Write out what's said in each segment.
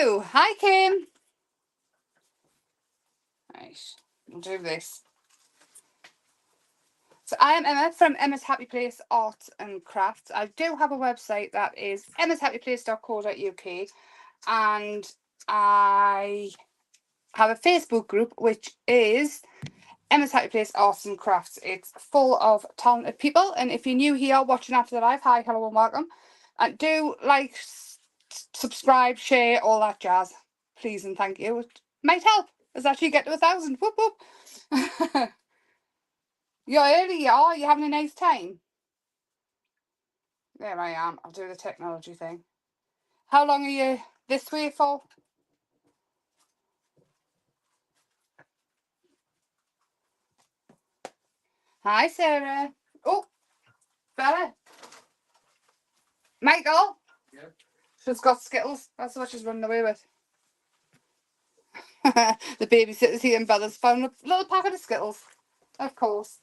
Hello. Hi, Kim. Right, we'll do this. So I am Emma from Emma's Happy Place Arts and Crafts. I do have a website that is emmashappyplace.co.uk, and I have a Facebook group which is Emma's Happy Place Arts and Crafts. It's full of talented people, and if you're new here watching after the live, hi, hello and welcome. And do like, subscribe, share, all that jazz. Please and thank you. It might help us actually get to 1,000. Whoop whoop. You're early, you are. You're having a nice time. There I am. I'll do the technology thing. How long are you this way for? Hi, Sarah. Oh, Bella. Michael. Yeah. She's got Skittles. That's what she's running away with. The babysitter's here and Bella's found a little packet of Skittles. Of course.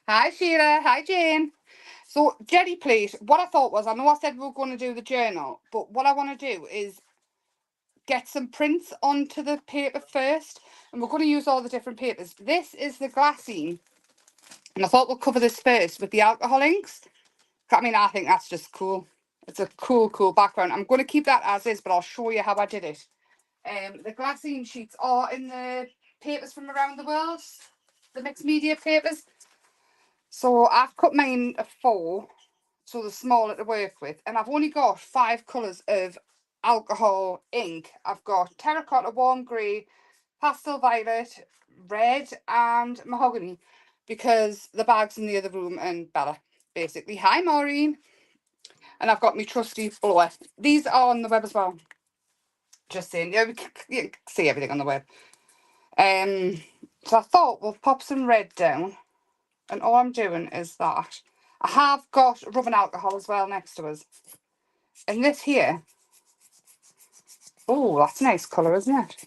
Hi, Sheila. Hi, Jane. So, jelly plate, what I thought was, I know I said we were going to do the journal, but what I want to do is get some prints onto the paper first, and we're going to use all the different papers. This is the glassine, and I thought we'll cover this first with the alcohol inks. I mean, I think that's just cool. It's a cool background. I'm going to keep that as is, but I'll show you how I did it. The glassine sheets are in the papers from around the world, the mixed media papers. So I've cut mine at 4, so they're smaller to work with, and I've only got 5 colours of alcohol ink. I've got terracotta, warm grey, pastel violet, red and mahogany, because the bag's in the other room and Bella, basically. Hi, Maureen. And I've got my trusty blower. These are on the web as well. Just saying, yeah, you can see everything on the web. So I thought we'll pop some red down, and all I'm doing is that. I have got rubbing alcohol as well next to us. And this here, oh, that's a nice colour, isn't it?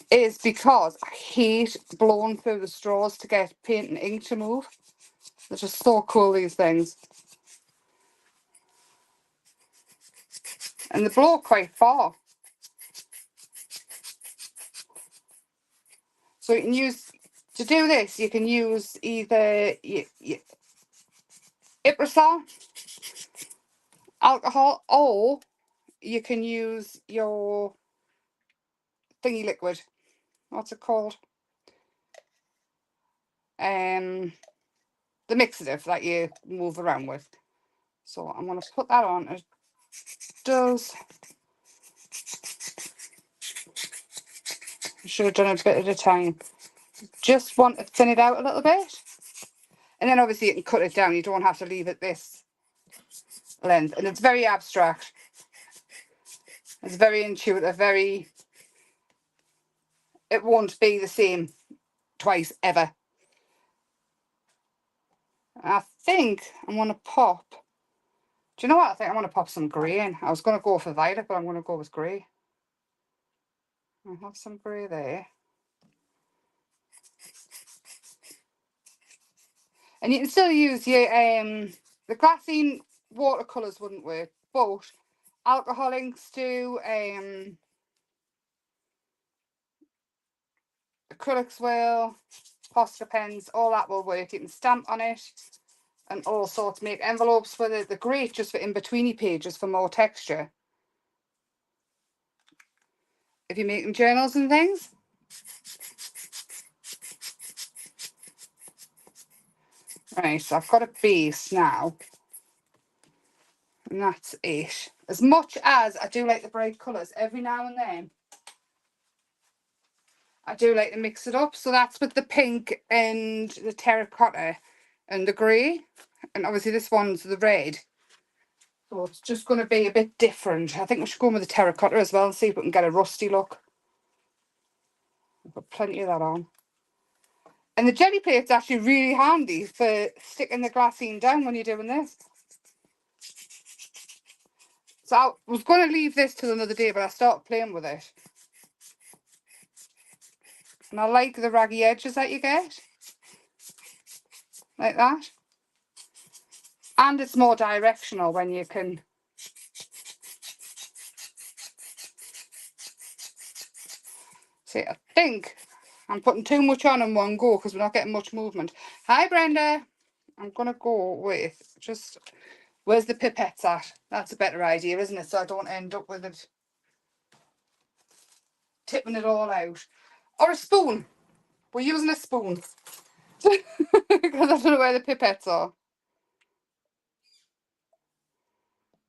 Is because I hate blowing through the straws to get paint and ink to move. They're just so cool, these things. And they blow quite far. So you can use, to do this, you can use either Iprosol alcohol, or you can use your thingy liquid. What's it called? The mixative that you move around with. So I'm going to put that on. It does. I should have done a bit at a time. Just want to thin it out a little bit. And then obviously you can cut it down. You don't have to leave it this length. And it's very abstract. It's very intuitive, very... It won't be the same twice, ever. I think I'm going to pop... Do you know what? I think I'm going to pop some grey in. I was going to go for violet, but I'm going to go with grey. I have some grey there. And you can still use your... the glassine watercolours wouldn't work, but alcohol inks do... acrylics will, posca pens, all that will work. You can stamp on it and all sorts. Make envelopes for the great just for in-betweeny pages for more texture. If you're making journals and things. Right, so I've got a base now. And that's it. As much as I do like the bright colours, every now and then I do like to mix it up. So that's with the pink and the terracotta and the grey. And obviously this one's the red. So it's just going to be a bit different. I think we should go with the terracotta as well and see if we can get a rusty look. I've got plenty of that on. And the jelly plate's actually really handy for sticking the glassine down when you're doing this. So I was going to leave this till another day, but I started playing with it. And I like the raggy edges that you get. Like that. And it's more directional when you can. See, I think I'm putting too much on in one go because we're not getting much movement. Hi, Brenda. I'm going to go with just, where's the pipettes at? That's a better idea, isn't it? So I don't end up with it tipping it all out. Or a spoon. We're using a spoon. Because I don't know where the pipettes are.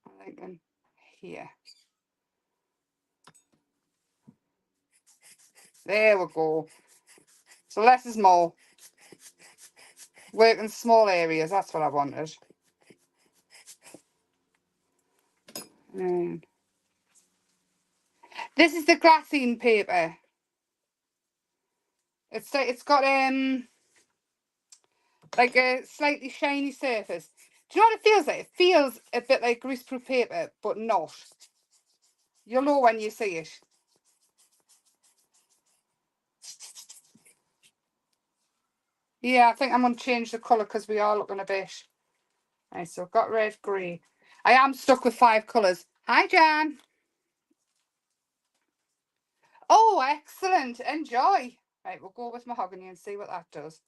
I'm thinking here. There we go. So less is more. Work in small areas, that's what I wanted. This is the glassine paper. It's got like a slightly shiny surface. Do you know what it feels like? It feels a bit like greaseproof paper, but not. You'll know when you see it. Yeah, I think I'm going to change the colour because we are looking a bit. Right, so I've got red, grey. I am stuck with 5 colours. Hi, Jan. Oh, excellent. Enjoy. Right, we'll go with mahogany and see what that does.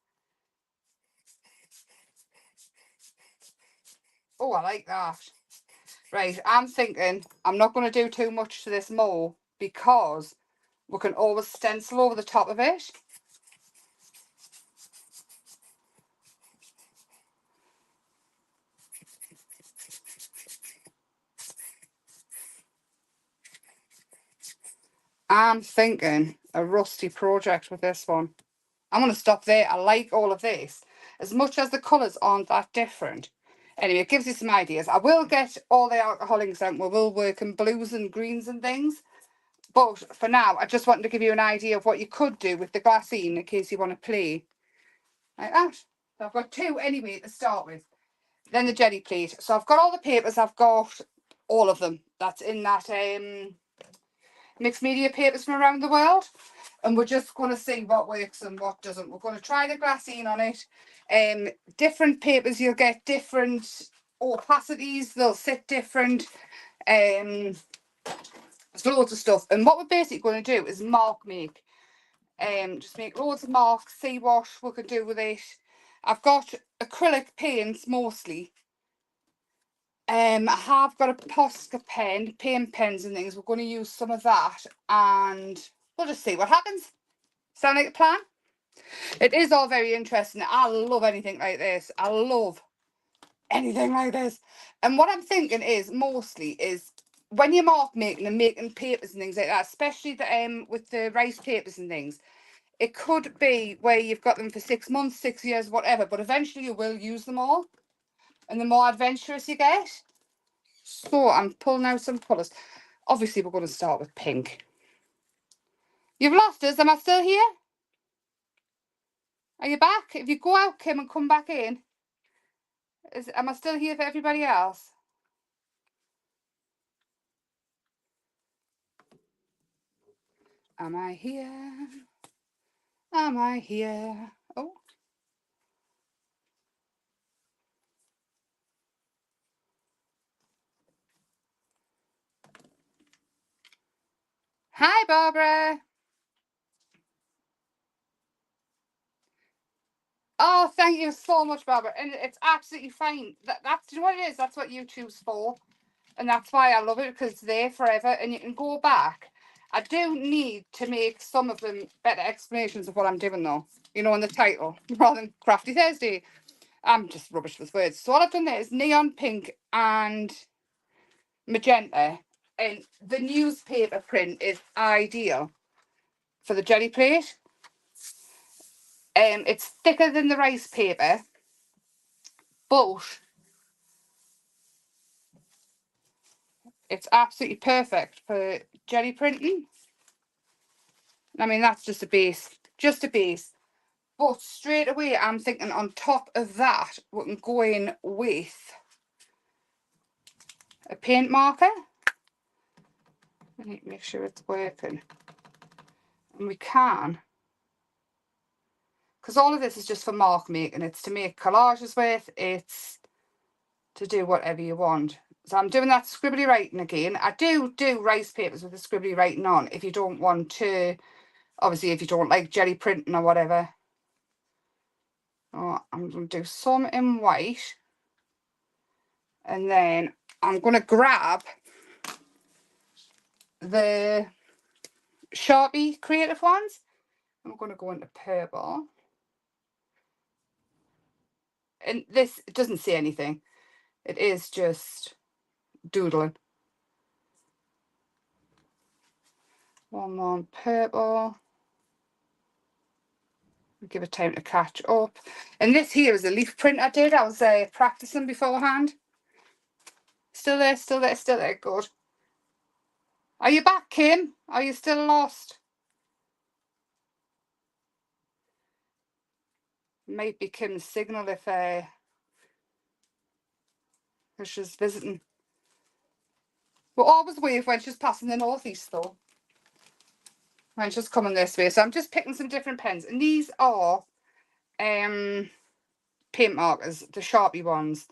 Oh, I like that. Right, I'm thinking I'm not going to do too much to this more because we can always stencil over the top of it. I'm thinking a rusty project with this one. I'm going to stop there. I like all of this. As much as the colours aren't that different. Anyway, it gives you some ideas. I will get all the alcohol inks out. We will work in blues and greens and things. But for now, I just wanted to give you an idea of what you could do with the glassine in case you want to play like that. So I've got 2 anyway to start with. Then the jelly plate. So I've got all the papers. I've got all of them. That's in that mixed media papers from around the world. And we're just going to see what works and what doesn't. We're going to try the glassine on it. Different papers, you'll get different opacities. They'll sit different. There's loads of stuff. And what we're basically going to do is mark make. Just make loads of marks, see what we can do with it. I've got acrylic paints mostly. I have got a Posca pen, paint pens and things. We're going to use some of that and we'll just see what happens. Sound like a plan? It is all very interesting. I love anything like this. I love anything like this. And what I'm thinking is mostly is when you're mark making and making papers and things like that, especially the with the rice papers and things, it could be where you've got them for 6 months, 6 years, whatever, but eventually you will use them all. And the more adventurous you get. So I'm pulling out some colours. Obviously, we're going to start with pink. You've lost us. Am I still here? Are you back? If you go out, Kim, and come back in, am I still here for everybody else? Am I here? Am I here? Oh. Hi, Barbara. Oh, thank you so much, Barbara. And it's absolutely fine. That's, you know what it is? That's what YouTube's for. And that's why I love it, because it's there forever and you can go back. I do need to make some of them better explanations of what I'm doing, though. You know, in the title, rather than Crafty Thursday. I'm just rubbish with words. So what I've done there is neon pink and magenta. And the newspaper print is ideal for the jelly plate. It's thicker than the rice paper, but it's absolutely perfect for jelly printing. I mean, that's just a base. Just a base. But straight away, I'm thinking on top of that, we can go in with a paint marker. I need to make sure it's working. And we can. Because all of this is just for mark making. It's to make collages with. It's to do whatever you want. So I'm doing that scribbly writing again. I do rice papers with the scribbly writing on if you don't want to, obviously if you don't like jelly printing or whatever. Oh, I'm going to do some in white. And then I'm going to grab the Sharpie creative ones. I'm going to go into purple. And this, it doesn't say anything. It is just doodling. One more on purple. Give it time to catch up. And this here is a leaf print I did. I was practicing beforehand. Still there, still there, still there. Good. Are you back, Kim? Are you still lost? Might be Kim's signal if she's visiting. We'll always wave when she's passing the northeast though. When she's coming this way. So I'm just picking some different pens. And these are paint markers, the Sharpie ones.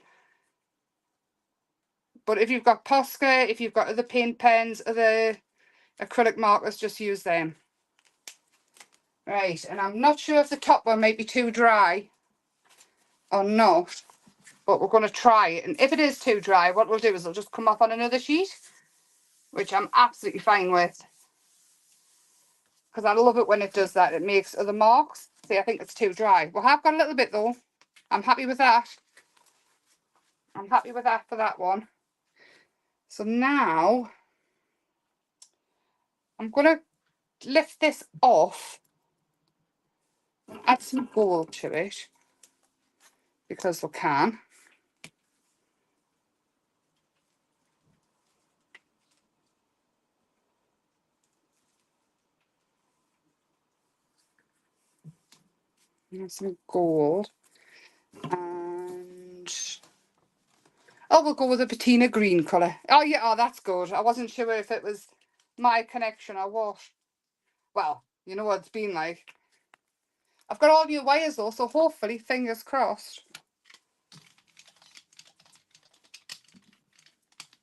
But if you've got Posca, if you've got other paint pens, other acrylic markers, just use them. Right, and I'm not sure if the top one might be too dry or not, but we're going to try it. And if it is too dry, what we'll do is it'll just come off on another sheet, which I'm absolutely fine with. Because I love it when it does that. It makes other marks. See, I think it's too dry. Well, I've got a little bit though. I'm happy with that. I'm happy with that for that one. So now I'm going to lift this off, add some gold to it because we can. And some gold. And oh, we'll go with a patina green colour. Oh yeah, oh that's good. I wasn't sure if it was my connection or what. Well, you know what it's been like. I've got all new wires though, so hopefully, fingers crossed.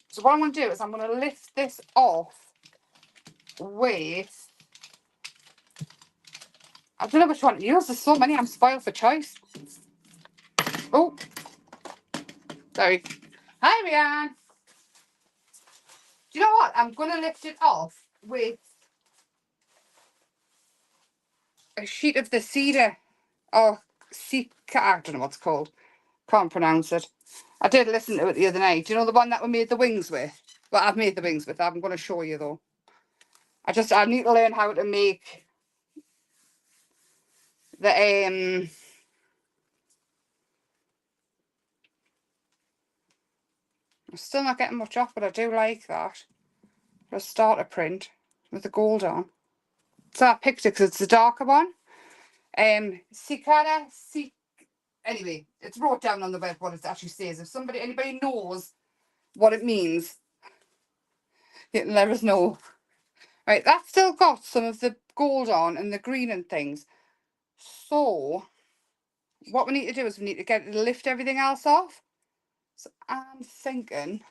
So what I'm going to do is I'm going to lift this off with, I don't know which one to use. There's so many. I'm spoiled for choice. Oh, sorry. Hi, Rianne. Do you know what? I'm going to lift it off with a sheet of the cedar or Sika, I don't know what it's called. Can't pronounce it. I did listen to it the other night. Do you know the one that we made the wings with? Well, I've made the wings with. I'm going to show you though. I need to learn how to make the I'm still not getting much off, but I do like that. For a starter print with the gold on. So I picked it because it's the darker one. Cicada, anyway, it's wrote down on the web what it actually says. If anybody knows what it means, you can let us know. Right, that's still got some of the gold on and the green and things. So what we need to do is we need to lift everything else off. So I'm thinking.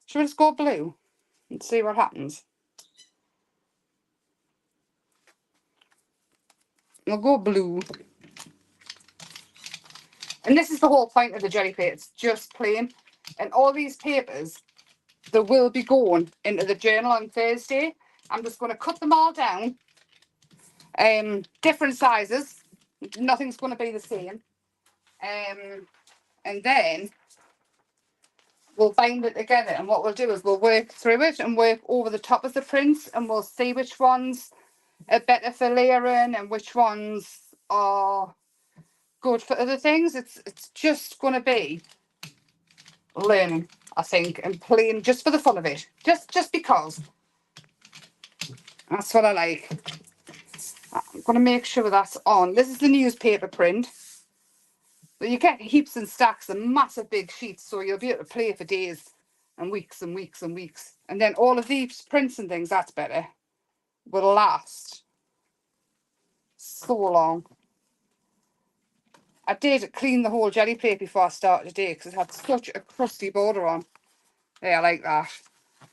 Should we just go blue and see what happens? We'll go blue. And this is the whole point of the jelly plate. It's just plain. And all these papers, they will be going into the journal on Thursday. I'm just going to cut them all down. Different sizes. Nothing's going to be the same. And then we'll bind it together. And what we'll do is we'll work through it and work over the top of the prints. And we'll see which ones are better for layering and which ones are good for other things. It's just going to be learning, I think, and playing just for the fun of it. Just because. That's what I like. I'm going to make sure that's on. This is the newspaper print. But you get heaps and stacks and massive big sheets, so you'll be able to play for days and weeks and weeks and weeks. And then all of these prints and things, that's better, will last so long. I did clean the whole jelly plate before I started today because it had such a crusty border on. Yeah, I like that.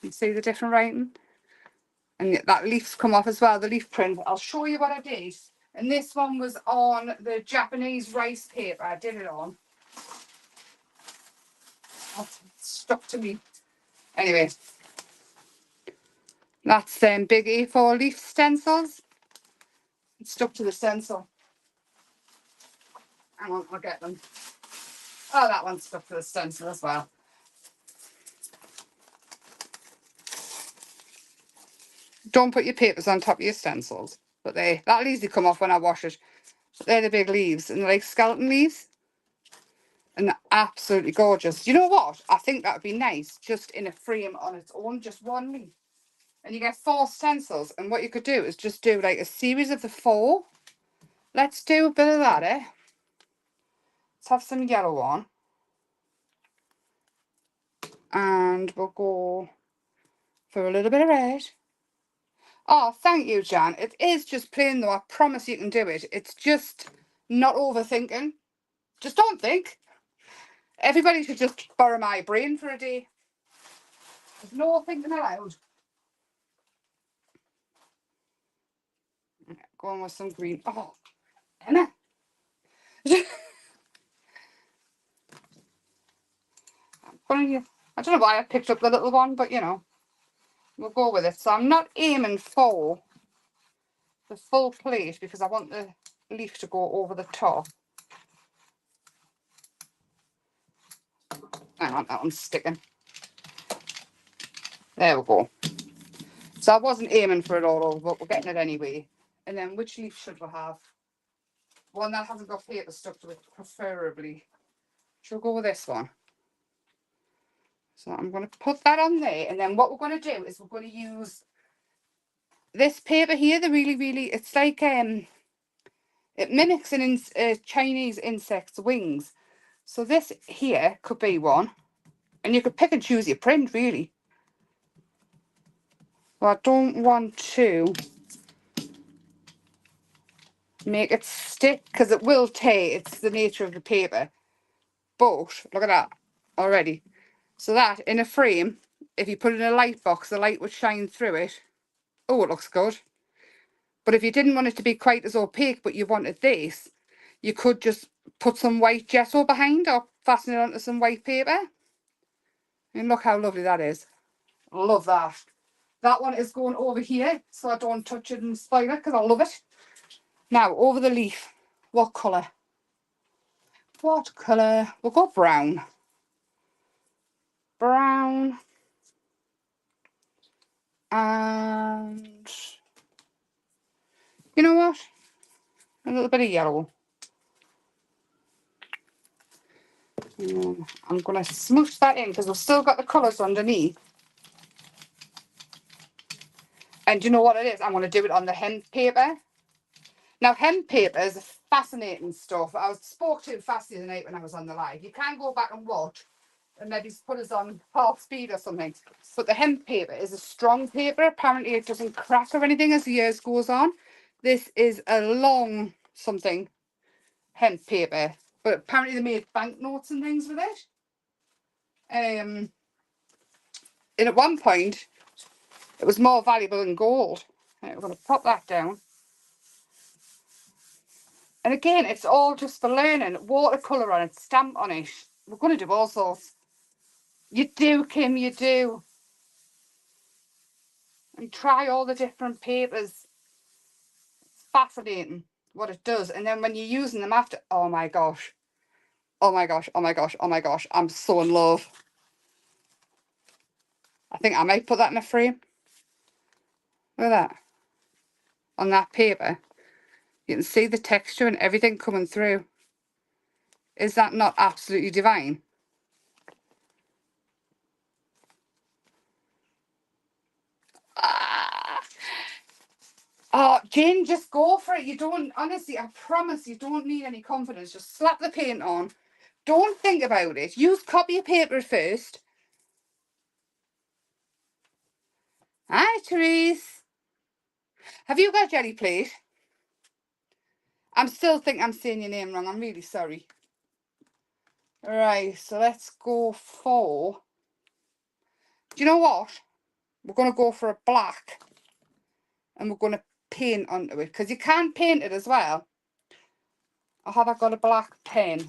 You see the different writing? And that leaf's come off as well, the leaf print. I'll show you what I did. And this one was on the Japanese rice paper. I did it on. That's stuck to me. Anyway, that's big A4 leaf stencils. It's stuck to the stencil. Hang on, I'll get them. Oh, that one's stuck to the stencil as well. Don't put your papers on top of your stencils. But that'll easily come off when I wash it. But they're the big leaves, and they're like skeleton leaves. And they're absolutely gorgeous. You know what? I think that would be nice just in a frame on its own, just one leaf. And you get 4 stencils. And what you could do is just do like a series of the 4. Let's do a bit of that, eh? Let's have some yellow on. And we'll go for a little bit of red. Oh, thank you, Jan. It is just plain though. I promise you can do it. It's just not overthinking. Just don't think. Everybody should just borrow my brain for a day. There's no thinking allowed. Going with some green. Oh, Emma. I don't know why I picked up the little one, but you know, we'll go with it. So I'm not aiming for the full plate because I want the leaf to go over the top. Hang on, that one's sticking. There we go. So I wasn't aiming for it all over, but we're getting it anyway. And then which leaf should we have? One that hasn't got paper stuck to it, preferably. Should we go with this one? So I'm going to put that on there. And then what we're going to do is we're going to use this paper here. The really, it's like, it mimics a Chinese insect's wings. So this here could be one. And you could pick and choose your print, really. Well, I don't want to make it stick because it will tear. It's the nature of the paper. But look at that already. So that in a frame, if you put it in a light box, the light would shine through it. Oh, it looks good. But if you didn't want it to be quite as opaque, but you wanted this, you could just put some white gesso behind or fasten it onto some white paper. And look how lovely that is. Love that. That one is going over here, so I don't touch it and spoil it because I love it. Now, over the leaf, what colour? What colour? We'll go brown. Brown. And you know what? A little bit of yellow. I'm going to smoosh that in because we've still got the colours underneath. And you know what it is? I'm going to do it on the hemp paper. Now, hemp paper is fascinating stuff. I spoke to it fast the other night when I was on the live. You can go back and watch and maybe put us on half speed or something. But the hemp paper is a strong paper. Apparently, it doesn't crack or anything as the years goes on. This is a long something hemp paper. But apparently they made banknotes and things with it. And at one point, it was more valuable than gold. Right, we're going to pop that down. And again, it's all just for learning. Watercolour on it, stamp on it. We're going to do all sorts. You do, Kim, you do. And try all the different papers. It's fascinating what it does. And then when you're using them after, oh my gosh. Oh my gosh, oh my gosh, oh my gosh. I'm so in love. I think I might put that in a frame. Look at that. On that paper. You can see the texture and everything coming through. Is that not absolutely divine? Ah. Oh, Jane, just go for it. You don't, honestly, I promise you don't need any confidence. Just slap the paint on. Don't think about it. Use copy of paper first. Hi, Therese. Have you got a jelly plate? I'm still thinking I'm saying your name wrong. I'm really sorry. Right, so let's go for... Do you know what? We're going to go for a black. And we're going to paint onto it. Because you can paint it as well. Or have I got a black pen?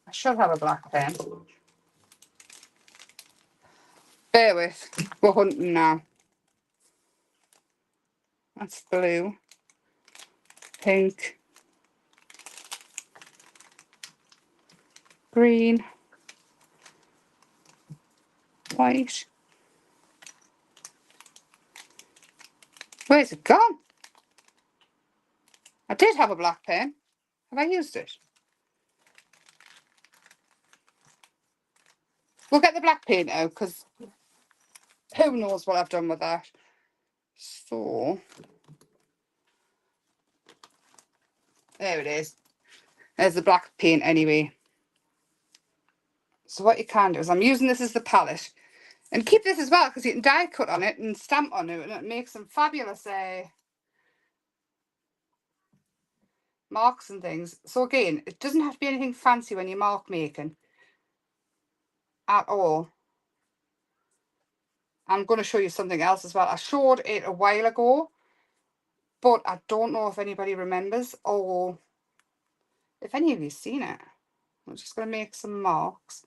I should have a black pen. Bear with. We're hunting now. That's blue. Pink. Green. White. Where's it gone? I did have a black pen. Have I used it? We'll get the black paint out because who knows what I've done with that. So, there it is. There's the black paint anyway. So what you can do is I'm using this as the palette. And keep this as well because you can die cut on it and stamp on it and it makes some fabulous marks and things. So again, it doesn't have to be anything fancy when you're mark making at all. I'm going to show you something else as well. I showed it a while ago, but I don't know if anybody remembers or if any of you've seen it. I'm just going to make some marks.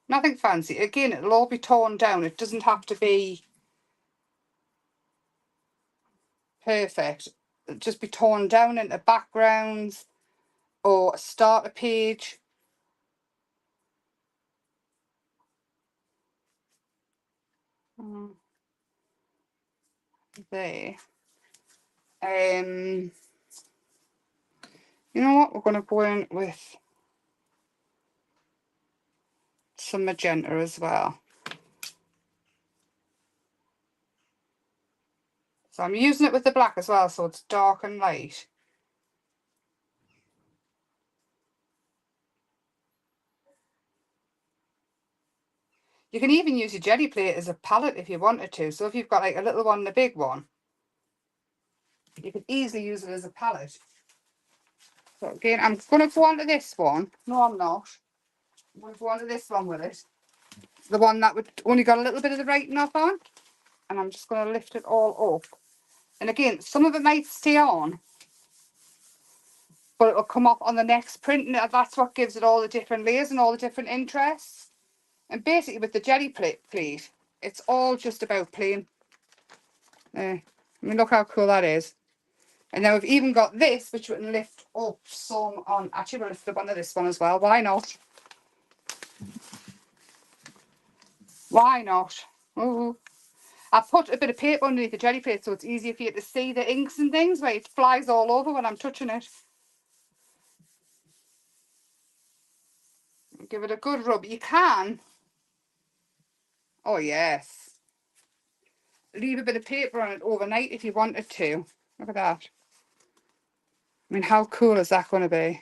Nothing fancy. Again, it'll all be torn down. It doesn't have to be perfect. It'll just be torn down into backgrounds or a starter page. There. You know what? We're going to go in with some magenta as well. So I'm using it with the black as well, so it's dark and light. You can even use your jelly plate as a palette if you wanted to. So if you've got like a little one and a big one, you could easily use it as a palette. So again, I'm going to go on to this one. No, I'm not. I'm going to go on to this one with it. The one that would only got a little bit of the writing off on. And I'm just going to lift it all up. And again, some of it might stay on, but it'll come off on the next print. And that's what gives it all the different layers and all the different interests. And basically with the jelly plate, it's all just about playing. I mean, look how cool that is. And then we've even got this, which we can lift up some on. Actually, we'll lift up onto this one as well. Why not? Why not? Ooh. I put a bit of paper underneath the jelly plate so it's easier for you to see the inks and things, where it flies all over when I'm touching it. Give it a good rub. You can. Oh, yes. Leave a bit of paper on it overnight if you wanted to. Look at that. I mean, how cool is that going to be?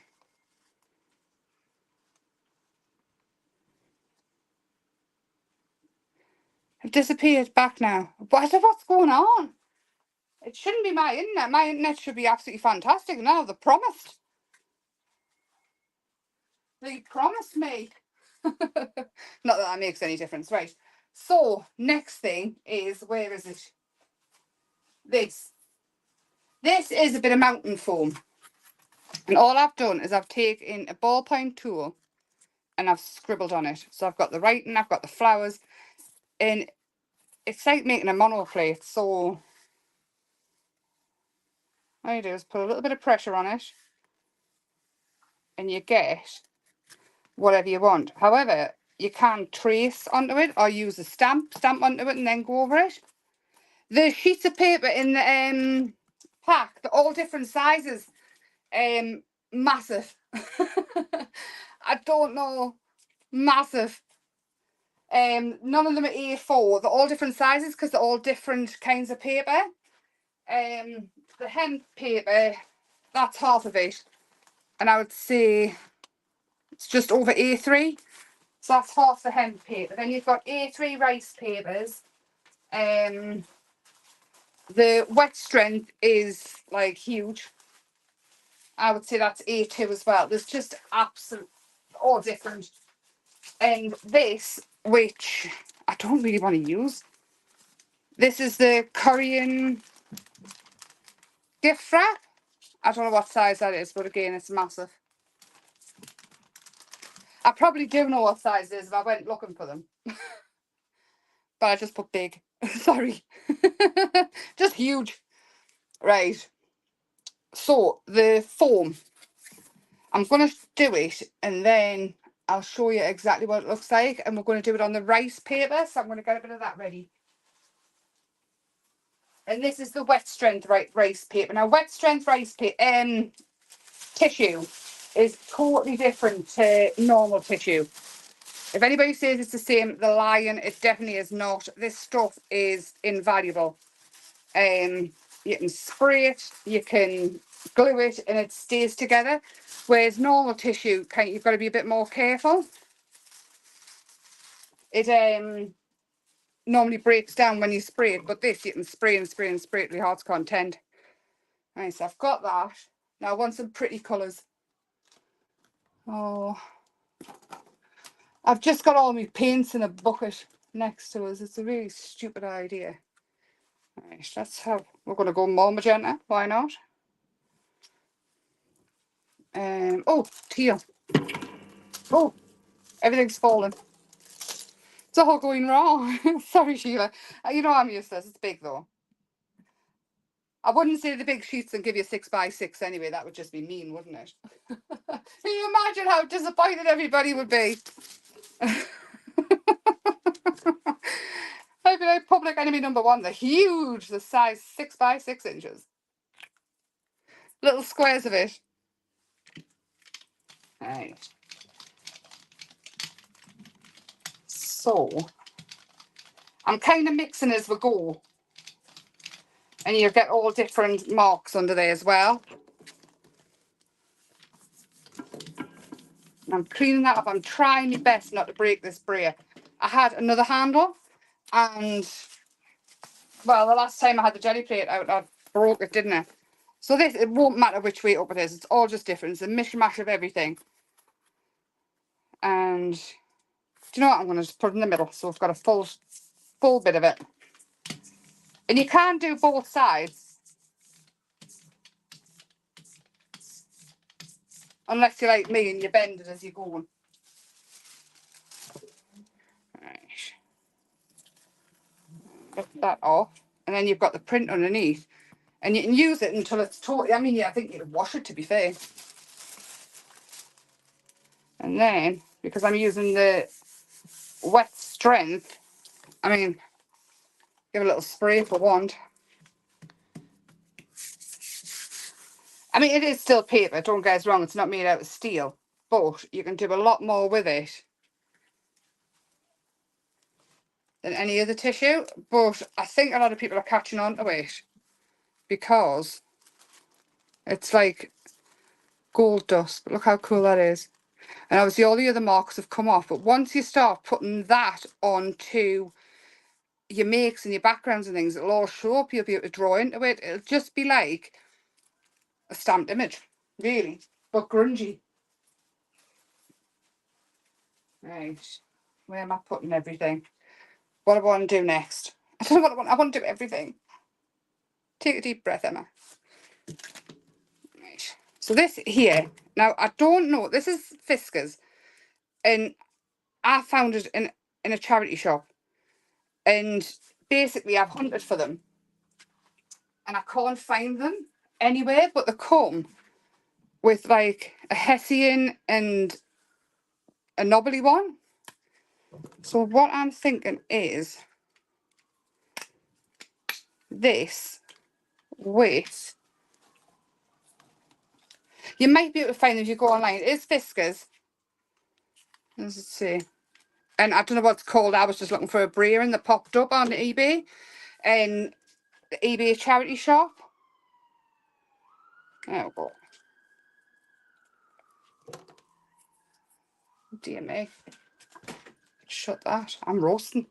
I've disappeared back now. What's going on? It shouldn't be my internet. My internet should be absolutely fantastic now. They promised. They promised me. Not that makes any difference. Right. So, next thing is, where is it? This. This is a bit of mountain foam. And all I've done is I've taken a ballpoint tool and I've scribbled on it. So I've got the writing, I've got the flowers, and it's like making a monoplate. So all you do is put a little bit of pressure on it and you get whatever you want. However, you can trace onto it or use a stamp onto it and then go over it. The sheets of paper in the pack, they're all different sizes. Massive. I don't know. Massive. None of them are A4. They're all different sizes because they're all different kinds of paper. The hemp paper, that's half of it. And I would say it's just over A3. So that's half the hemp paper. Then you've got A3 rice papers. The wet strength is like huge. I would say that's A2 as well. There's just absolute all different. And this, which I don't really want to use, this is the Korean gift wrap. I don't know what size that is, but again, it's massive. I probably do know what size it is if I went looking for them. But I just put big. Sorry. Just huge. Right. So, the foam. I'm going to do it and then I'll show you exactly what it looks like. And we're going to do it on the rice paper. So, I'm going to get a bit of that ready. And this is the wet strength rice paper. Now, wet strength rice paper, tissue is totally different to normal tissue. If anybody says it's the same, they're lying. It definitely is not. This stuff is invaluable. You can spray it, you can glue it, and it stays together. Whereas normal tissue, you've got to be a bit more careful. It normally breaks down when you spray it, but this you can spray and spray and spray it with heart's content. Right, so I've got that. Now I want some pretty colours. Oh, I've just got all my paints in a bucket next to us. It's a really stupid idea. Right, we're going to go more magenta. Why not? Oh, teal. Oh, everything's falling. It's all going wrong. Sorry, Sheila. You know I'm useless. It's big though. I wouldn't say the big sheets and give you 6x6 anyway. That would just be mean, wouldn't it? Can you imagine how disappointed everybody would be? I'd be like public enemy number one. They're huge. The size 6x6 inches. Little squares of it. Right. So, I'm kind of mixing as we go. And you get all different marks under there as well. I'm cleaning that up. I'm trying my best not to break this brayer. I had another handle and, well, the last time I had the jelly plate out, I broke it, didn't I? So this, it won't matter which way up it is. It's all just different. It's a mishmash of everything. And do you know what? I'm going to just put it in the middle. So I've got a full bit of it. And you can do both sides. Unless you're like me and you bend it as you go. Right. Get that off. And then you've got the print underneath. And you can use it until it's totally, I mean, yeah, I think you'd wash it to be fair. And then, because I'm using the wet strength, I mean, give a little spray if I want. I mean, it is still paper, don't get us wrong, it's not made out of steel. But you can do a lot more with it than any other tissue. But I think a lot of people are catching on to it because it's like gold dust. But look how cool that is. And obviously all the other marks have come off. But once you start putting that onto your makes and your backgrounds and things, it'll all show up. You'll be able to draw into it. It'll just be like a stamped image, really, but grungy. Right, where am I putting everything? What do I want to do next? I don't know what I want. I want to do everything. Take a deep breath, Emma. Right. So this here, now I don't know. This is Fiskars, and I found it in a charity shop, and basically I've hunted for them, and I can't find them anywhere. But they come with like a Hessian and a knobbly one. So what I'm thinking is this with, you might be able to find them if you go online. It is Fiskars. Let's see. And I don't know what it's called. I was just looking for a brayer and that popped up on eBay. And the eBay charity shop. There we go. Dear me. Shut that. I'm roasting.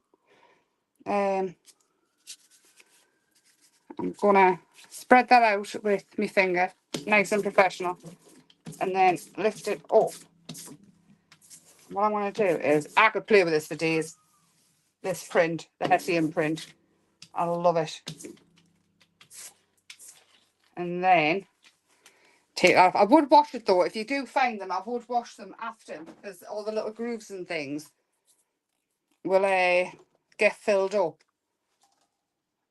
I'm gonna spread that out with my finger, nice and professional, and then lift it up. What I'm gonna do is, I could play with this for days. This print, the Hessian print, I love it. And then take that off. I would wash it though. If you do find them, I would wash them after, because all the little grooves and things will get filled up.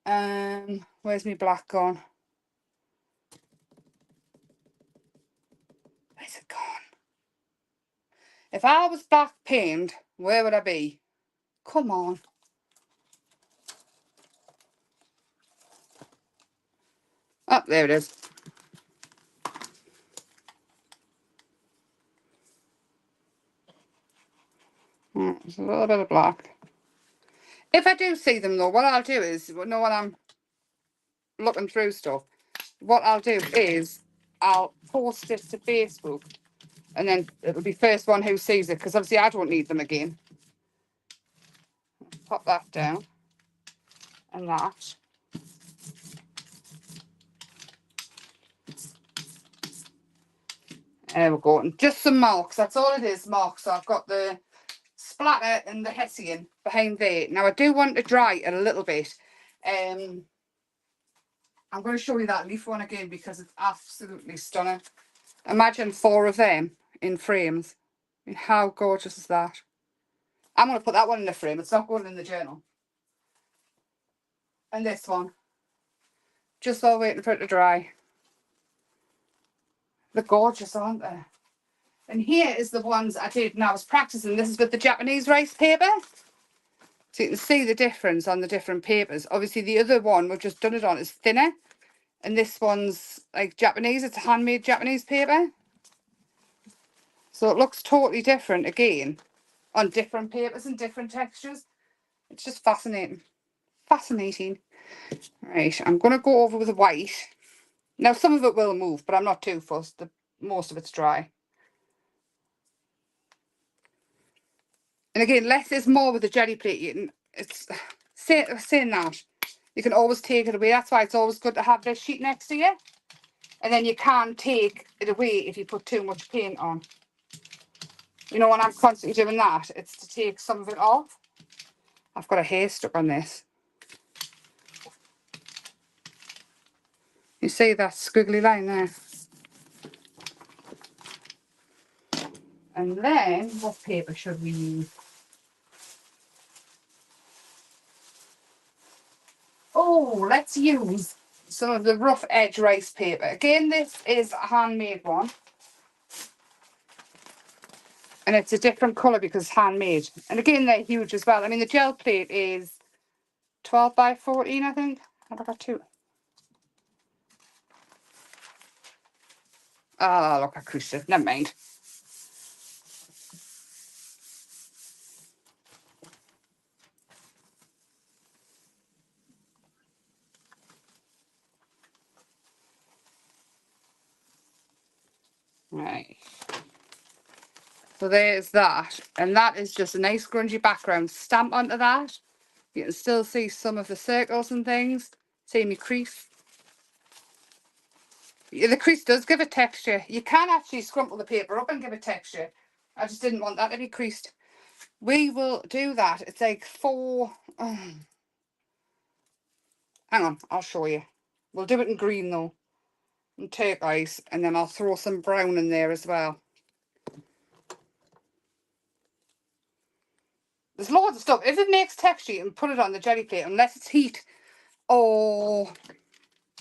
Where's my black gone? Where's it gone? If I was black paint, where would I be? Come on. Oh, there it is. There's a little bit of black. If I do see them though, what I'll do is, you know, when I'm looking through stuff, what I'll do is I'll post it to Facebook, and then it'll be first one who sees it, because obviously I don't need them again. Pop that down, and that. There we go. And just some marks, that's all it is, marks. So I've got the splatter and the Hessian behind there. Now I do want to dry it a little bit. I'm going to show you that leaf one again because it's absolutely stunning. Imagine 4 of them in frames. I mean, how gorgeous is that? I'm going to put that one in the frame. It's not going in the journal. And this one. Just while waiting for it to dry. They're gorgeous, aren't they? And here is the ones I did when I was practicing. This is with the Japanese rice paper. So you can see the difference on the different papers. Obviously the other one we've just done it on is thinner. And this one's like Japanese. It's a handmade Japanese paper. So it looks totally different again on different papers and different textures. It's just fascinating. Fascinating. Right, I'm going to go over with the white. Now some of it will move, but I'm not too fussed. Most of it's dry. And again, less is more with the jelly plate. It's saying that. You can always take it away. That's why it's always good to have this sheet next to you. And then you can take it away if you put too much paint on. You know, when I'm constantly doing that, it's to take some of it off. I've got a hair stuck on this. You see that squiggly line there? And then, what paper should we use? Oh, let's use some of the rough edge rice paper. Again, this is a handmade one. And it's a different colour because it's handmade. And again, they're huge as well. I mean, the gel plate is 12 by 14, I think. Have I got 2? Oh, look, I creased it. Never mind. Right. So there's that. And that is just a nice grungy background. Stamp onto that. You can still see some of the circles and things. See me crease. Yeah, the crease does give a texture. You can actually scrumple the paper up and give a texture. I just didn't want that to be creased. We will do that. It's like 4... hang on, I'll show you. We'll do it in green though. And turquoise. And then I'll throw some brown in there as well. There's loads of stuff. If it makes texture, you can put it on the jelly plate. Unless it's heat or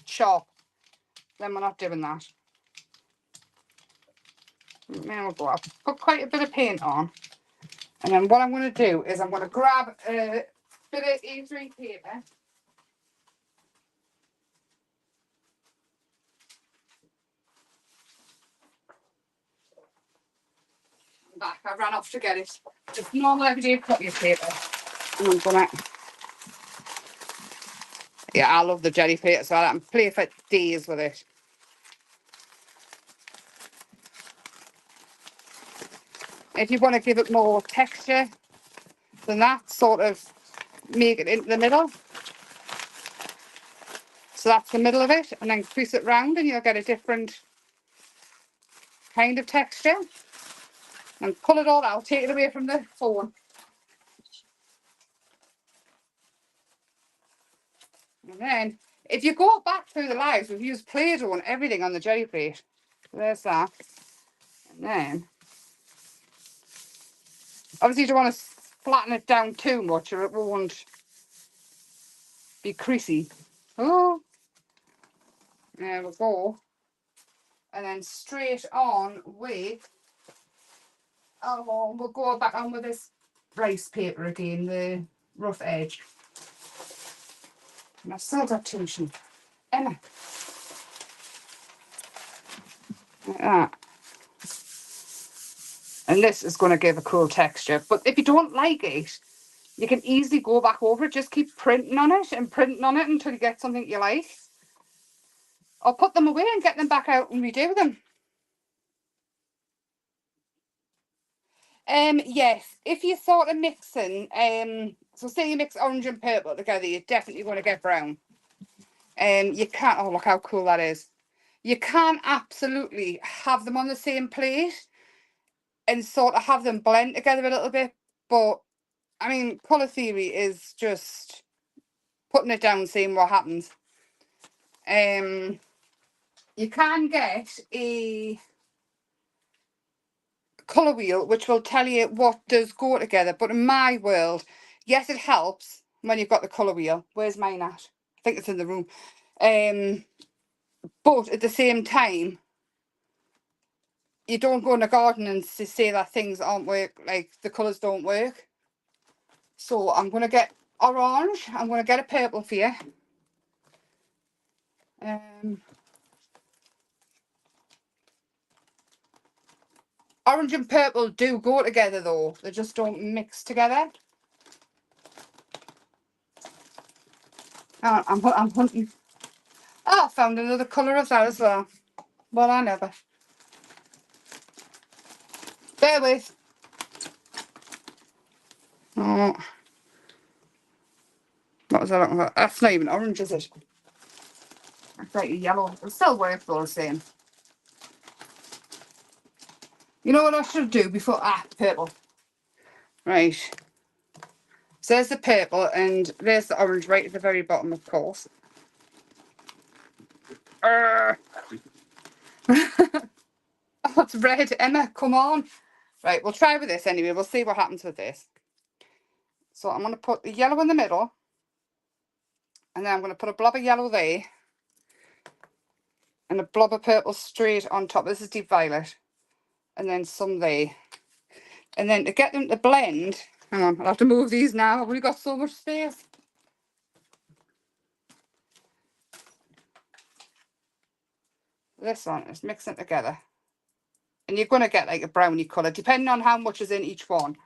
sharp. Then we're not doing that. There we go. I've put quite a bit of paint on. And then what I'm going to do is I'm going to grab a bit of A3 paper. Back. I ran off to get it. Just normal everyday copy of paper. And I'm going to... yeah, I love the jelly plate as well. I can play for days with it. If you want to give it more texture than that, sort of make it into the middle. So that's the middle of it, and then crease it round and you'll get a different kind of texture. And pull it all out, take it away from the phone. And then, if you go back through the lives, we've used Play-Doh and everything on the jelly plate. There's that. And then, obviously you don't want to flatten it down too much or it won't be creasy. Oh, there we go. And then straight on with, oh, we'll go back on with this rice paper again, the rough edge. And I've still got two sheets. Emma. Like that. And this is going to give a cool texture. But if you don't like it, you can easily go back over it. Just keep printing on it and printing on it until you get something you like. Or put them away and get them back out and redo them. Yes, if you're sort of mixing, so say you mix orange and purple together, you're definitely going to get brown. You can't, oh look how cool that is. You can't absolutely have them on the same plate and sort of have them blend together a little bit, but I mean, colour theory is just putting it down, seeing what happens. You can get a colour wheel which will tell you what does go together, but in my world, yes, it helps when you've got the colour wheel. Where's mine at? I think it's in the room. But at the same time, you don't go in the garden and say that things aren't work, like the colours don't work. So I'm going to get orange. I'm going to get a purple for you. Orange and purple do go together though. They just don't mix together. Oh, I'm hunting. Oh, I found another colour of that as well. Well, I never. Bear with. Oh. What was I looking for? That's not even orange, is it? It's like a yellow. It'll still work though the same. You know what I should do before? Ah, purple. Right. So there's the purple and there's the orange right at the very bottom, of course. Oh, it's red. Emma, come on. Right, we'll try with this anyway. We'll see what happens with this. So I'm going to put the yellow in the middle. And then I'm going to put a blob of yellow there. And a blob of purple straight on top. This is deep violet. And then some there. And then to get them to blend, hang on, I'll have to move these now. I've only got so much space. This one is mixing it together. And you're going to get like a brownie colour, depending on how much is in each one.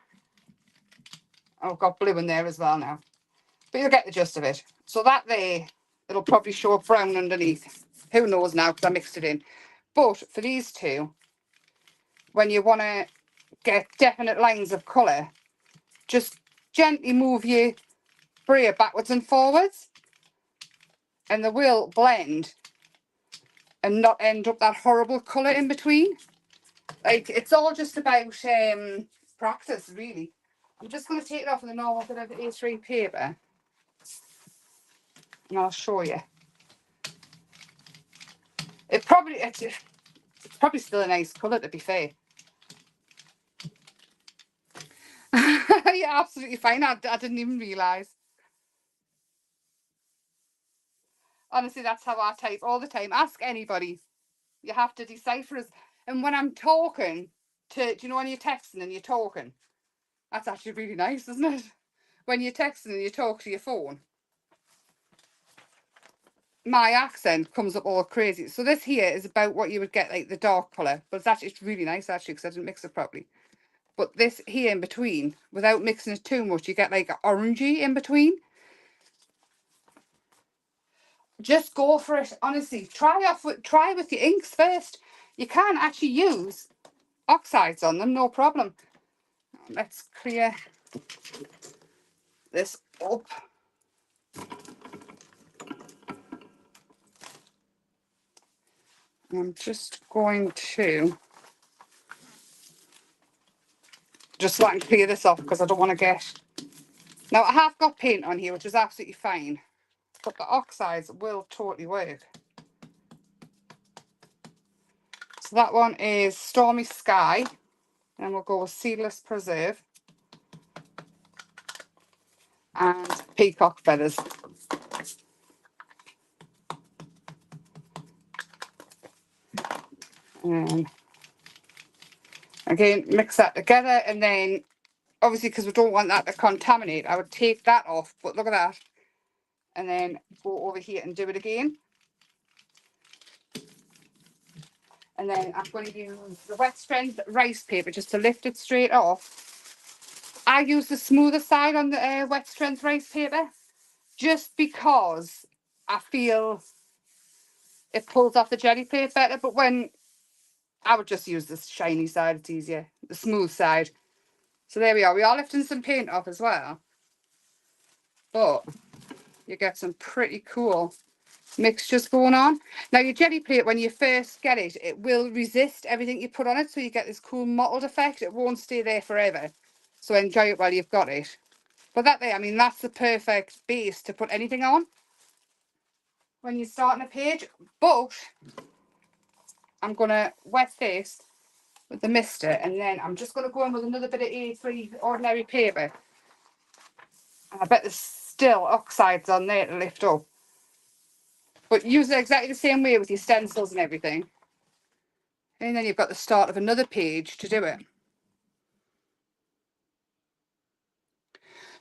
Oh, I've got blue in there as well now. But you'll get the gist of it. So that there, it'll probably show up brown underneath. Who knows now, because I mixed it in. But for these two, when you want to get definite lines of colour, just gently move your brayer backwards and forwards. And they will blend and not end up that horrible colour in between. Like, it's all just about practice, really. I'm just going to take it off with a normal bit of A3 paper. And I'll show you. It's probably still a nice colour, to be fair. Yeah, absolutely fine. I didn't even realise. Honestly, that's how I type all the time. Ask anybody. You have to decipher us. And when I'm talking to, do you know when you're texting and you're talking? That's actually really nice, isn't it? When you're texting and you talk to your phone, my accent comes up all crazy. So this here is about what you would get like the dark colour. But it's really nice actually because I didn't mix it properly. But this here in between, without mixing it too much, you get like orangey in between. Just go for it, honestly. Try with your inks first. You can actually use oxides on them, no problem. Let's clear this up. I'm just going to just let and clear this off because I don't want to get... Now, I have got paint on here, which is absolutely fine, but the oxides will totally work. So that one is Stormy Sky, and we'll go with Seedless Preserve and Peacock Feathers. And again, mix that together, and then obviously because we don't want that to contaminate, I would take that off, but look at that, and then go over here and do it again. And then I'm going to use the wet strength rice paper just to lift it straight off. I use the smoother side on the wet strength rice paper just because I feel it pulls off the jelly plate better, but when I would just use the shiny side, it's easier, the smooth side. So there we are. We are lifting some paint off as well, but you get some pretty cool mixtures going on. Now your jelly plate, when you first get it, it will resist everything you put on it, so you get this cool mottled effect. It won't stay there forever, so enjoy it while you've got it. But that there, I mean, that's the perfect base to put anything on when you're starting a page. But I'm going to wet this with the mister, and then I'm just going to go in with another bit of A3 ordinary paper, and I bet there's still oxides on there to lift up. But use it exactly the same way with your stencils and everything. And then you've got the start of another page to do it.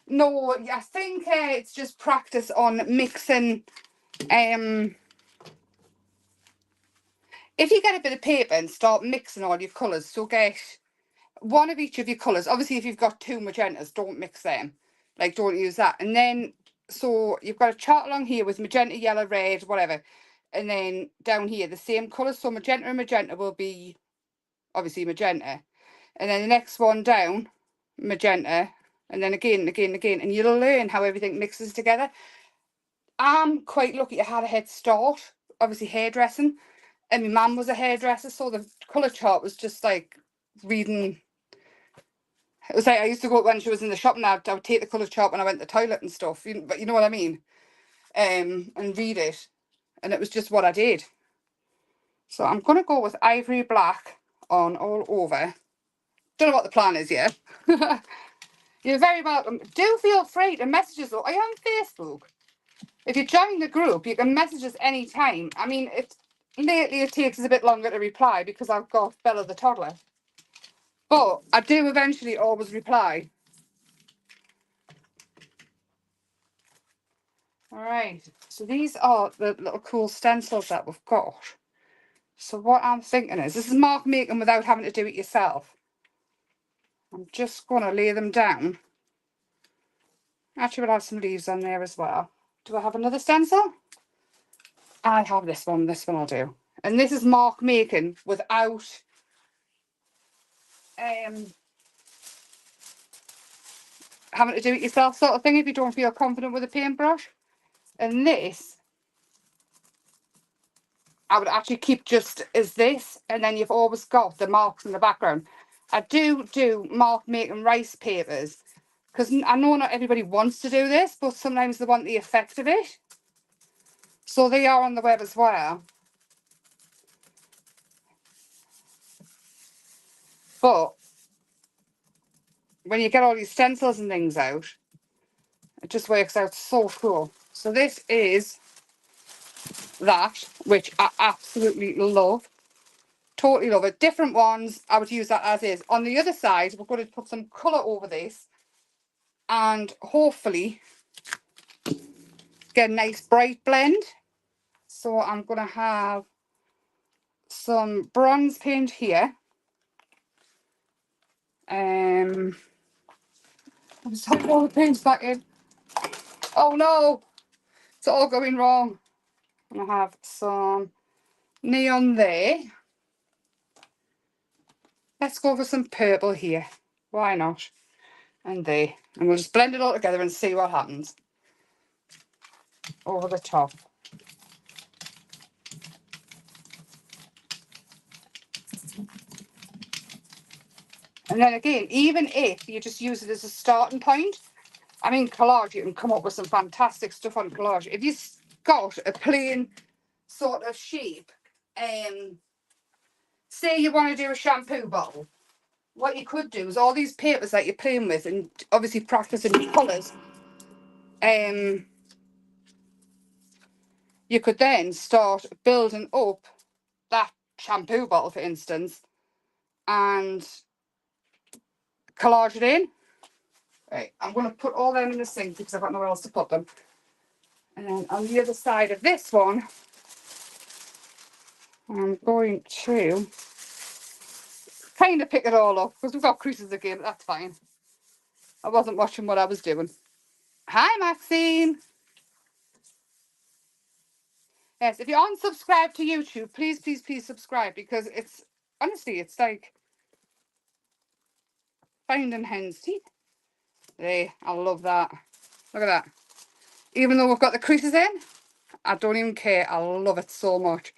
No, I think it's just practice on mixing. If you get a bit of paper and start mixing all your colours, so get one of each of your colours. Obviously, if you've got two magentas, don't mix them. Like, don't use that. And then, so you've got a chart along here with magenta, yellow, red, whatever. And then down here, the same colours. So magenta and magenta will be, obviously, magenta. And then the next one down, magenta. And then again, and you'll learn how everything mixes together. I'm quite lucky I had a head start, obviously hairdressing, and my mum was a hairdresser, so the colour chart was just like reading. It was like I used to go when she was in the shop, and I would take the colour chart when I went to the toilet and stuff, but you know what I mean, and read it, and it was just what I did. So I'm going to go with ivory black on all over. Don't know what the plan is yet. You're very welcome. Do feel free to message us. Are you on Facebook? If you join the group, you can message us anytime. I mean, lately it takes us a bit longer to reply because I've got Bella the toddler. But I do eventually always reply. All right. So these are the little cool stencils that we've got. So what I'm thinking is, this is mark making without having to do it yourself. I'm just going to lay them down. Actually, we'll have some leaves on there as well. Do I have another stencil? I have this one. This one I'll do. And this is mark making without having to do it yourself sort of thing if you don't feel confident with a paintbrush. And this, I would actually keep just as this, and then you've always got the marks in the background. I do mark making rice papers because I know not everybody wants to do this, but sometimes they want the effect of it. So they are on the web as well. But when you get all these stencils and things out, it just works out so cool. So this is that, which I absolutely love. Totally love it. Different ones, I would use that as is. On the other side, we're going to put some colour over this and hopefully get a nice bright blend. So I'm going to have some bronze paint here. I'm just having all the paints back in. Oh no, it's all going wrong. I'm going to have some neon there. Let's go for some purple here. Why not? And there. And we'll just blend it all together and see what happens. Over the top. And then again, even if you just use it as a starting point, I mean, collage, you can come up with some fantastic stuff on collage. If you've got a plain sort of shape, say you want to do a shampoo bottle, what you could do is all these papers that you're playing with and obviously practicing your colours, you could then start building up that shampoo bottle, for instance, and collage it in. Right, I'm going to put all them in the sink because I've got nowhere else to put them. And then on the other side of this one, I'm going to kind of pick it all up because we've got creases again, but that's fine. I wasn't watching what I was doing. Hi, Maxine. Yes, if you're unsubscribed to YouTube, please, please, please subscribe because it's, honestly, it's like finding hen's teeth. There, I love that. Look at that. Even though we've got the creases in, I don't even care. I love it so much.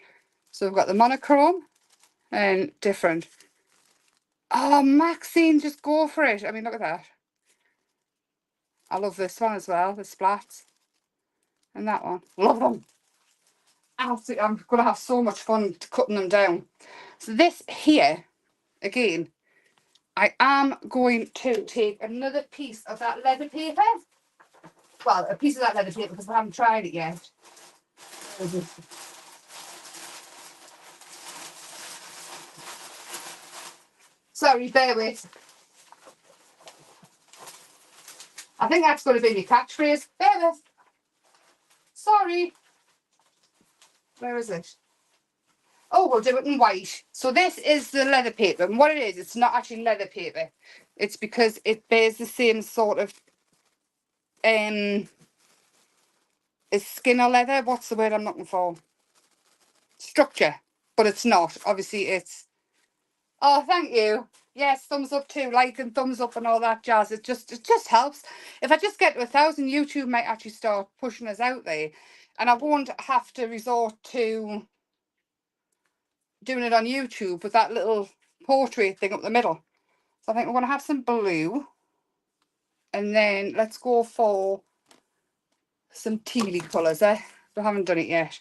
So we've got the monochrome and different. Oh, Maxine, just go for it. I mean, look at that. I love this one as well, the splats. And that one. Love them. Absolutely, I'm going to have so much fun cutting them down. So this here, again, I am going to take another piece of that leather paper. Well, a piece of that leather paper because I haven't tried it yet. Sorry, bear with. I think that's going to be my catchphrase. Bear with. Sorry. Where is it? Oh, we'll do it in white. So this is the leather paper. And what it is, it's not actually leather paper. It's because it bears the same sort of is skin or leather. What's the word I'm looking for? Structure. But it's not. Obviously, it's... Oh, thank you. Yes, thumbs up too. Like and thumbs up and all that jazz. It just helps. If I just get to 1,000, YouTube might actually start pushing us out there. And I won't have to resort to doing it on YouTube with that little portrait thing up the middle. So I think we're going to have some blue. And then let's go for some tealy colours, eh? We haven't done it yet.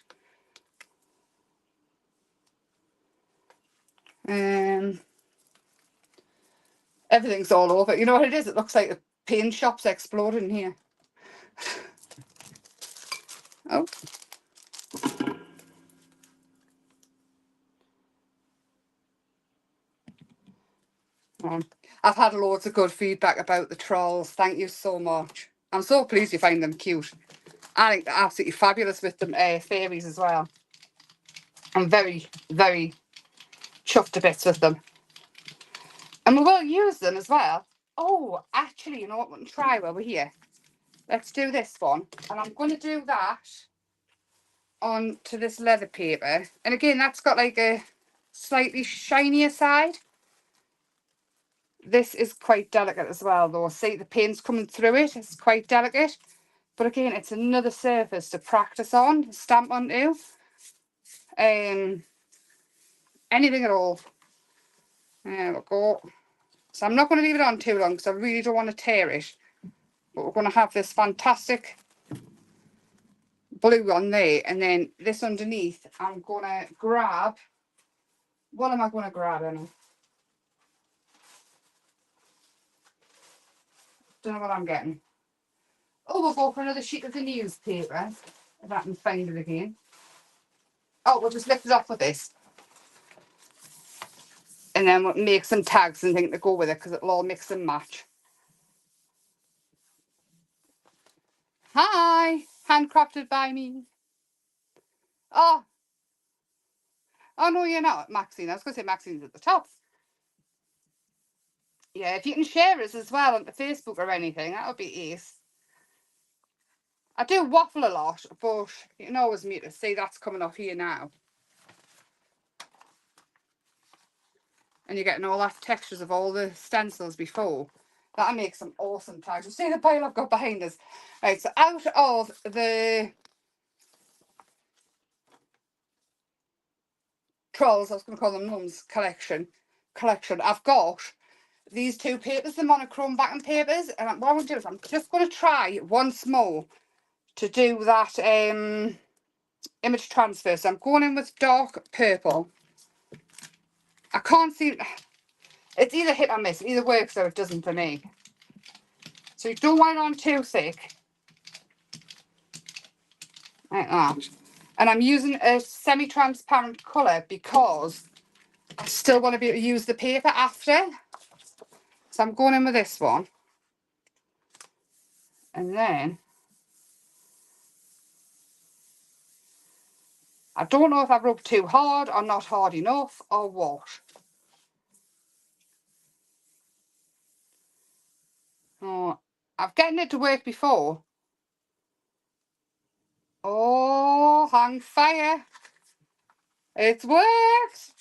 Everything's all over. You know what it is? It looks like a paint shop's exploded in here. Oh. I've had loads of good feedback about the trolls. Thank you so much. I'm so pleased you find them cute. I think they're absolutely fabulous with them fairies as well. I'm very, very chuffed to bits with them. And we will use them as well. Oh, actually, you know what? We'll try while we're here. Let's do this one. And I'm going to do that onto this leather paper. And again, that's got like a slightly shinier side. This is quite delicate as well, though. See, the paint's coming through it. It's quite delicate. But again, it's another surface to practice on, stamp onto. Anything at all. There we go. So I'm not going to leave it on too long because I really don't want to tear it. But we're going to have this fantastic blue on there. And then this underneath, I'm going to grab... What am I going to grab, Anna? Don't know what I'm getting. Oh, we'll go for another sheet of the newspaper. If I can find it again. Oh, we'll just lift it off with this. And then we'll make some tags and things to go with it because it'll all mix and match. Hi! Handcrafted by me. Oh. Oh, no, you're not, Maxine. I was going to say Maxine's at the top. Yeah, if you can share us as well on Facebook or anything, that would be ace. I do waffle a lot, but you can always mute to see that's coming off here now. And you're getting all that textures of all the stencils before. That'll make some awesome tags. You see the pile I've got behind us? Right, so out of the trolls, I was going to call them Mum's collection, I've got these two papers, the monochrome backing papers, and what I'm going to do is I'm just going to try once more to do that image transfer. So I'm going in with dark purple. I can't see, it's either hit or miss, it either works or it doesn't for me. So you don't want it on too thick, like that. And I'm using a semi-transparent colour because I still want to be able to use the paper after. So I'm going in with this one. And then, I don't know if I've rubbed too hard or not hard enough or what. Oh, I've gotten it to work before. Oh, hang fire. It's worked.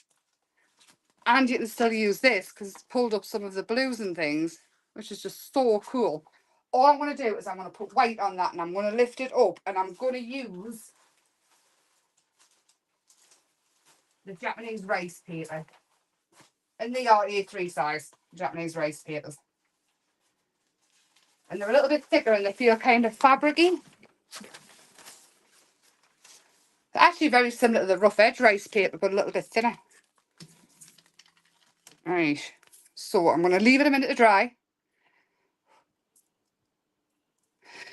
And you can still use this because it's pulled up some of the blues and things, which is just so cool. All I'm going to do is I'm going to put white on that and I'm going to lift it up and I'm going to use the Japanese rice paper. And they are A3 size Japanese rice papers. And they're a little bit thicker and they feel kind of fabricy. They're actually very similar to the rough edge rice paper, but a little bit thinner. Right, so I'm going to leave it a minute to dry.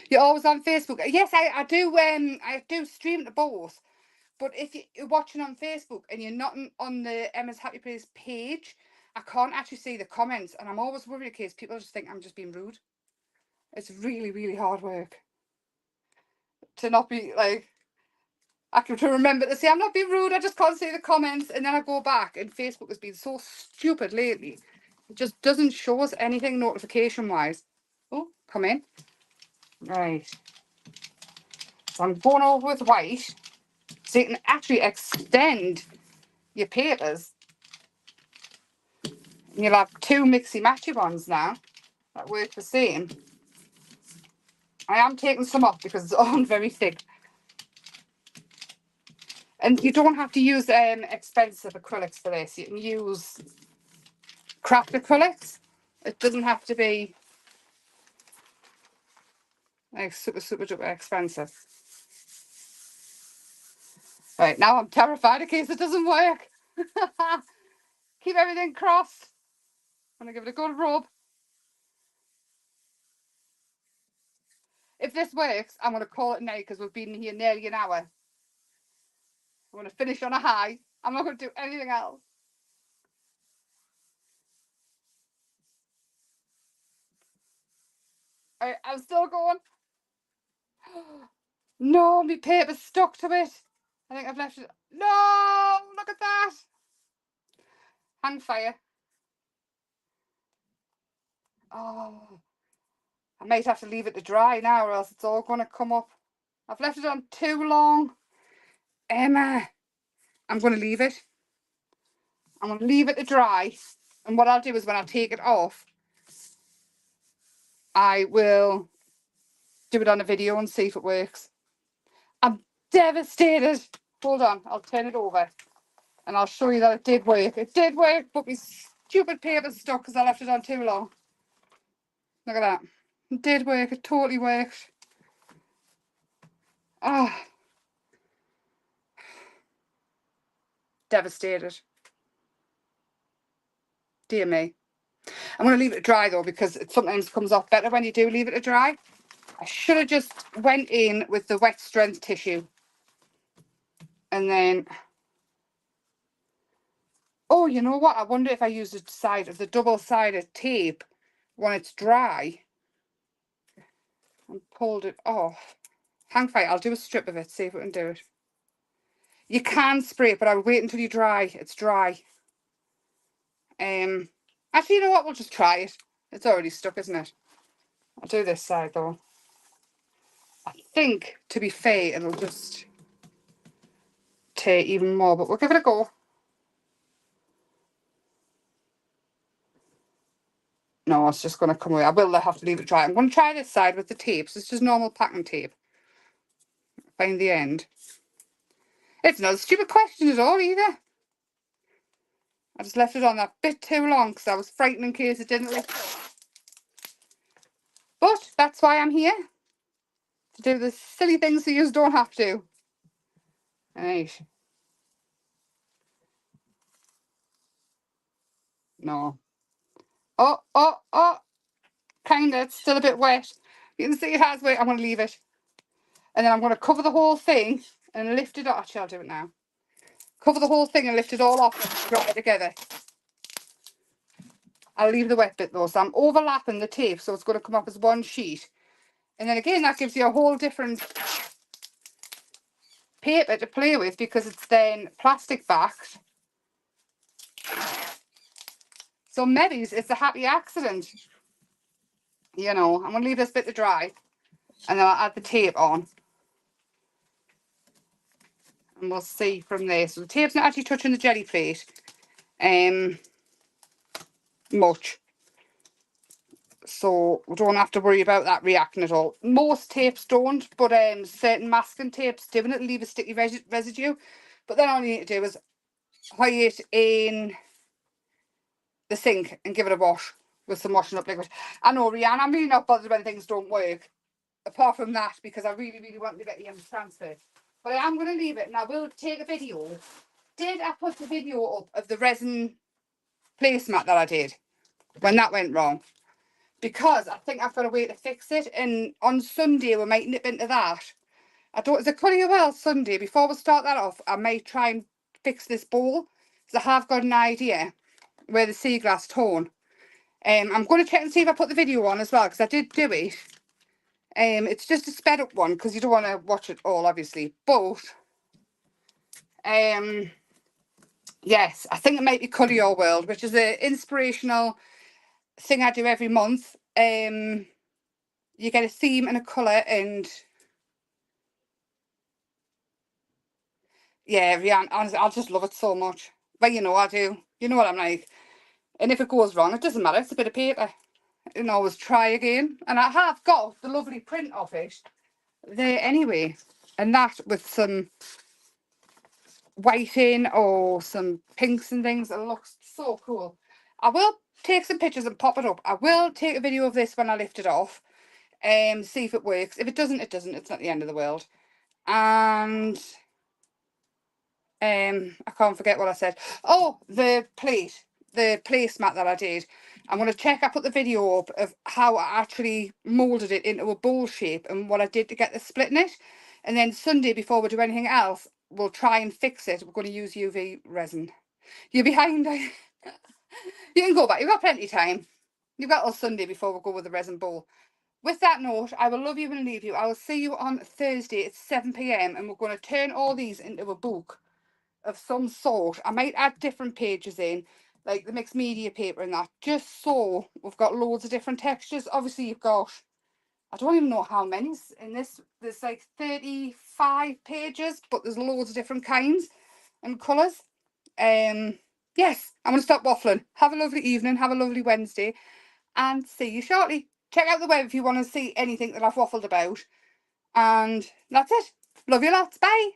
You're always on Facebook? Yes, I do stream to both. But if you're watching on Facebook and you're not on the Emma's Happy Place page, I can't actually see the comments, and I'm always worried in case people just think I'm just being rude. It's really, really hard work to not be like, to remember to say I'm not being rude, I just can't see the comments, and then I go back, and Facebook has been so stupid lately. It just doesn't show us anything notification-wise. Oh, come in. Right. So I'm going over with white, so you can actually extend your papers. And you'll have two mixy-matchy ones now that work the same. I am taking some off because it's all very thick. And you don't have to use expensive acrylics for this. You can use craft acrylics. It doesn't have to be like super, super duper expensive. Right, now I'm terrified in case it doesn't work. Keep everything crossed. I'm going to give it a good rub. If this works, I'm going to call it now because we've been here nearly an hour. I'm going to finish on a high. I'm not going to do anything else. Right, I'm still going. No, my paper's stuck to it. I think I've left it. No, look at that. Hang fire. Oh, I might have to leave it to dry now or else it's all going to come up. I've left it on too long. Emma, I'm going to leave it. I'm going to leave it to dry. And what I'll do is when I take it off, I will do it on a video and see if it works. I'm devastated. Hold on, I'll turn it over and I'll show you that it did work. It did work, but my stupid paper's stuck because I left it on too long. Look at that. It did work. It totally worked. Ah. Devastated. Dear me. I'm going to leave it to dry though because it sometimes comes off better when you do leave it to dry. I should have just went in with the wet strength tissue. And then... Oh, you know what? I wonder if I use the side of the double-sided tape when it's dry. And pulled it off. Hang fire. I'll do a strip of it. See if we can do it. You can spray it, but I would wait until you dry. It's dry. Actually, you know what? We'll just try it. It's already stuck, isn't it? I'll do this side though. I think, to be fair, it'll just take even more, but we'll give it a go. No, it's just going to come away. I will have to leave it dry. I'm going to try this side with the tapes. It's just normal packing tape. Find the end. It's not a stupid question at all either. I just left it on that bit too long because I was frightened in case it didn't lift up. But that's why I'm here. To do the silly things that you don't have to. Right. No. Oh, oh, oh. Kinda. It's still a bit wet. You can see it has wet. I'm going to leave it. And then I'm going to cover the whole thing and lift it up. Actually, I'll do it now. Cover the whole thing and lift it all off and drop it together. I'll leave the wet bit though. So I'm overlapping the tape so it's going to come up as one sheet. And then again, that gives you a whole different paper to play with because it's then plastic backed. So maybe it's a happy accident. You know, I'm going to leave this bit to dry. And then I'll add the tape on. And we'll see from there. So the tape's not actually touching the jelly plate. Much. So we don't have to worry about that reacting at all. Most tapes don't, but certain masking tapes do, and it'll leave a sticky residue. But then all you need to do is hide it in the sink and give it a wash with some washing up liquid. I know, Rianne, I'm really not bothered when things don't work, apart from that, because I really, really want to get the transfer. But I am going to leave it, and I will take a video. Did I put the video up of the resin placemat that I did when that went wrong? Because I think I've got a way to fix it, and on Sunday we might nip into that. I don't, is it Curry well Sunday? Before we start that off, I might try and fix this bowl, because I have got an idea where the sea glass torn. I'm going to check and see if I put the video on as well, because I did do it. It's just a sped up one, because you don't want to watch it all, obviously. But, yes, I think it might be Colour Your World, which is an inspirational thing I do every month. You get a theme and a colour, and yeah, Rianne, honestly, I just love it so much. But you know I do. You know what I'm like. And if it goes wrong, it doesn't matter. It's a bit of paper. You can always try again. And I have got the lovely print of it there anyway. And that with some whiting or some pinks and things. It looks so cool. I will take some pictures and pop it up. I will take a video of this when I lift it off. See if it works. If it doesn't, it doesn't. It's not the end of the world. And I can't forget what I said. Oh, the placemat that I did. I'm going to check. I put the video up of how I actually moulded it into a bowl shape and what I did to get the split in it. And then Sunday, before we do anything else, we'll try and fix it. We're going to use UV resin. You're behind. You can go back. You've got plenty of time. You've got all Sunday before we go with the resin bowl. With that note, I will love you and leave you. I will see you on Thursday at 7 p.m. and we're going to turn all these into a book of some sort. I might add different pages in, like the mixed media paper and that, just so we've got loads of different textures. Obviously you've got, I don't even know how many's in this. There's like 35 pages, but there's loads of different kinds and colours. Yes, I'm going to stop waffling. Have a lovely evening, have a lovely Wednesday, and see you shortly. Check out the web if you want to see anything that I've waffled about. And that's it. Love you lots. Bye.